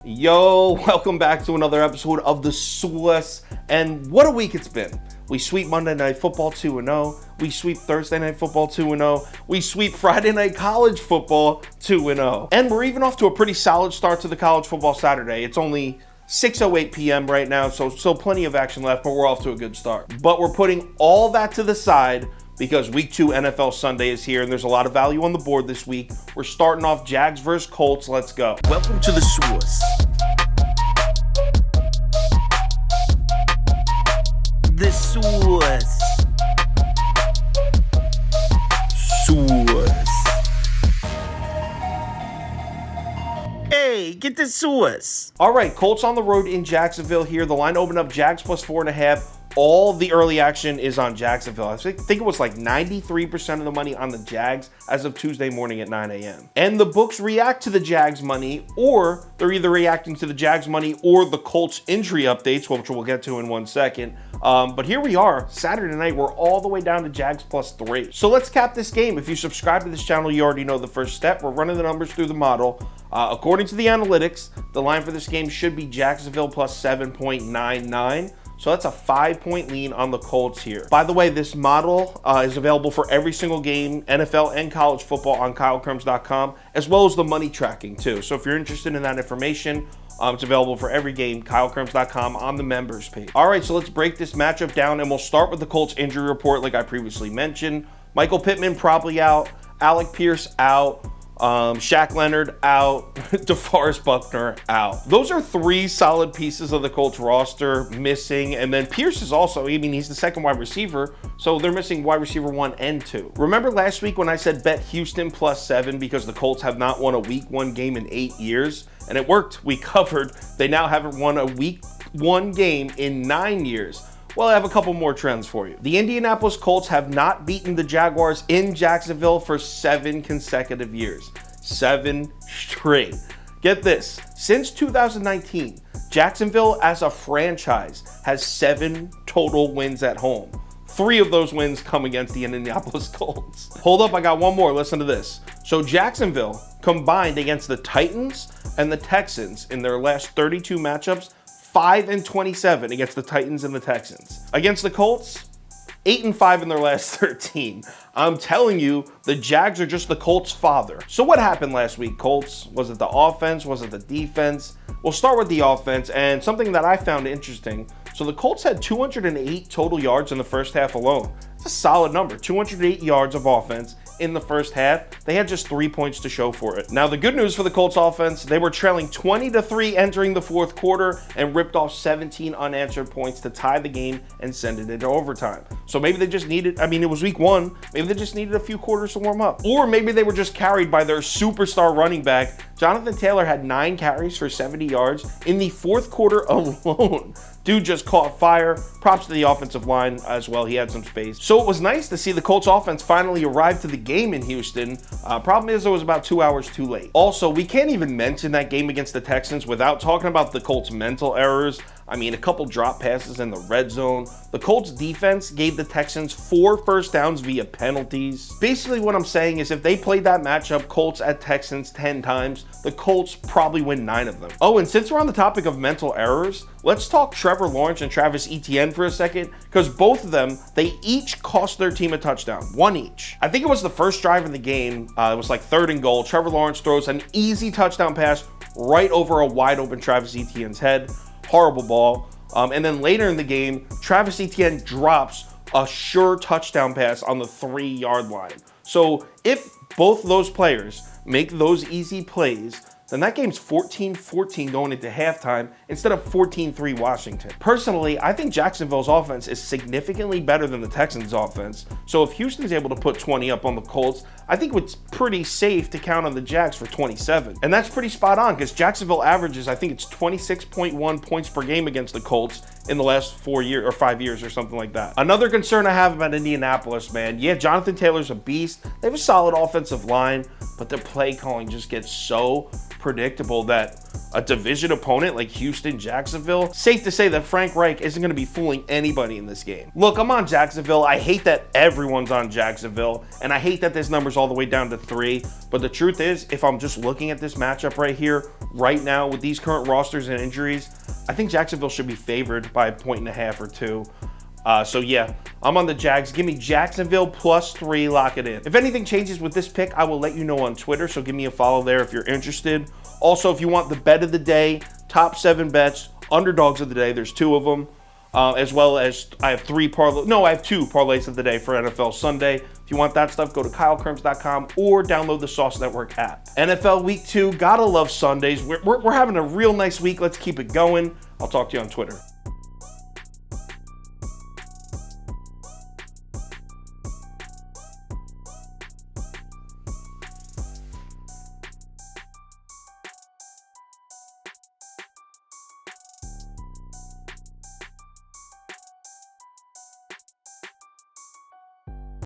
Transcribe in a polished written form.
Yo, welcome back to another episode of the Sauce. And what a week it's been. We sweep Monday Night Football 2-0. We sweep Thursday Night Football 2-0. We sweep Friday Night College Football 2-0. And we're even off to a pretty solid start to the college football Saturday. It's only 6:08 p.m. right now, so plenty of action left, but we're off to a good start. But we're putting all that to the side because Week 2 NFL Sunday is here, and there's a lot of value on the board this week. We're starting off Jags versus Colts. Let's go. Welcome to the Sauce. The Sauce. Sauce. Hey, get the sauce. All right, Colts on the road in Jacksonville here. The line opened up Jags plus 4.5. All the early action is on Jacksonville. I think it was like 93% of the money on the Jags as of Tuesday morning at 9 a.m. And the books react to the Jags money, or they're either reacting to the Jags money or the Colts injury updates, which we'll get to in 1 second. But here we are, Saturday night, we're all the way down to Jags plus 3. So let's cap this game. If you subscribe to this channel, you already know the first step. We're running the numbers through the model. According to the analytics, the line for this game should be Jacksonville plus 7.99. So that's a 5-point lean on the Colts here. By the way, this model is available for every single game, NFL and college football, on Kirms.com, as well as the money tracking too. So if you're interested in that information, it's available for every game, Kirms.com on the members page. All right, so let's break this matchup down, and we'll start with the Colts injury report like I previously mentioned. Michael Pittman probably out, Alec Pierce out, Shaq Leonard out, DeForest Buckner out. Those are 3 solid pieces of the Colts roster missing, and then Pierce is also, I mean, he's the second wide receiver, so they're missing wide receiver 1 and 2. Remember last week when I said bet Houston plus 7 because the Colts have not won a week 1 game in 8 years? And it worked. We covered. They now haven't won a week 1 game in 9 years. Well, I have a couple more trends for you. The Indianapolis Colts have not beaten the Jaguars in Jacksonville for 7 consecutive years. 7 straight. Get this, since 2019, Jacksonville as a franchise has 7 total wins at home. 3 of those wins come against the Indianapolis Colts. Hold up, I got one more, listen to this. So Jacksonville combined against the Titans and the Texans in their last 32 matchups, 5-27 against the Titans and the Texans. Against the Colts, 8-5 in their last 13. I'm telling you, the Jags are just the Colts' father. So what happened last week, Colts? Was it the offense? Was it the defense? We'll start with the offense, and something that I found interesting. So the Colts had 208 total yards in the first half alone. That's a solid number, 208 yards of offense in the first half. They had just 3 points to show for it. Now, the good news for the Colts offense, they were trailing 20-3 entering the fourth quarter and ripped off 17 unanswered points to tie the game and send it into overtime. So maybe they just needed, I mean, it was week 1, maybe they just needed a few quarters to warm up. Or maybe they were just carried by their superstar running back. Jonathan Taylor had 9 carries for 70 yards in the fourth quarter alone. Dude just caught fire. Props to the offensive line as well. He had some space. So it was nice to see the Colts offense finally arrive to the game in Houston. Problem is it was about 2 hours too late. Also, we can't even mention that game against the Texans without talking about the Colts' mental errors. I mean, a couple drop passes in the red zone. The Colts defense gave the Texans 4 first downs via penalties. Basically what I'm saying is if they played that matchup, Colts at Texans 10 times, the Colts probably win 9 of them. Oh, and since we're on the topic of mental errors, let's talk Trevor Lawrence and Travis Etienne for a second, because both of them, they each cost their team a touchdown, 1 each. I think it was the first drive in the game. It was like 3rd and goal. Trevor Lawrence throws an easy touchdown pass right over a wide open Travis Etienne's head. Horrible ball. And then later in the game, Travis Etienne drops a sure touchdown pass on the 3-yard line. So if both those players make those easy plays, then that game's 14-14 going into halftime instead of 14-3 Washington. Personally, I think Jacksonville's offense is significantly better than the Texans' offense. So if Houston's able to put 20 up on the Colts, I think it's pretty safe to count on the Jags for 27. And that's pretty spot on because Jacksonville averages, I think it's 26.1 points per game against the Colts in the last 4 years or 5 years or something like that. Another concern I have about Indianapolis, man, yeah, Jonathan Taylor's a beast. They have a solid offensive line, but their play calling just gets so predictable that a division opponent like Houston, Jacksonville, safe to say that Frank Reich isn't going to be fooling anybody in this game. Look, I'm on Jacksonville. I hate that everyone's on Jacksonville, and I hate that this number's all the way down to 3. But the truth is, if I'm just looking at this matchup right here, right now, with these current rosters and injuries, I think Jacksonville should be favored by 1.5 or 2. So yeah, I'm on the Jags. Give me Jacksonville +3, lock it in. If anything changes with this pick, I will let you know on Twitter, so give me a follow there if you're interested. Also, if you want the bet of the day, top 7 bets, underdogs of the day, there's 2 of them, as well as I have 2 parlays of the day for NFL Sunday. If you want that stuff, go to KyleKirms.com or download the Sauce Network app. NFL Week 2, gotta love Sundays. We're having a real nice week. Let's keep it going. I'll talk to you on Twitter.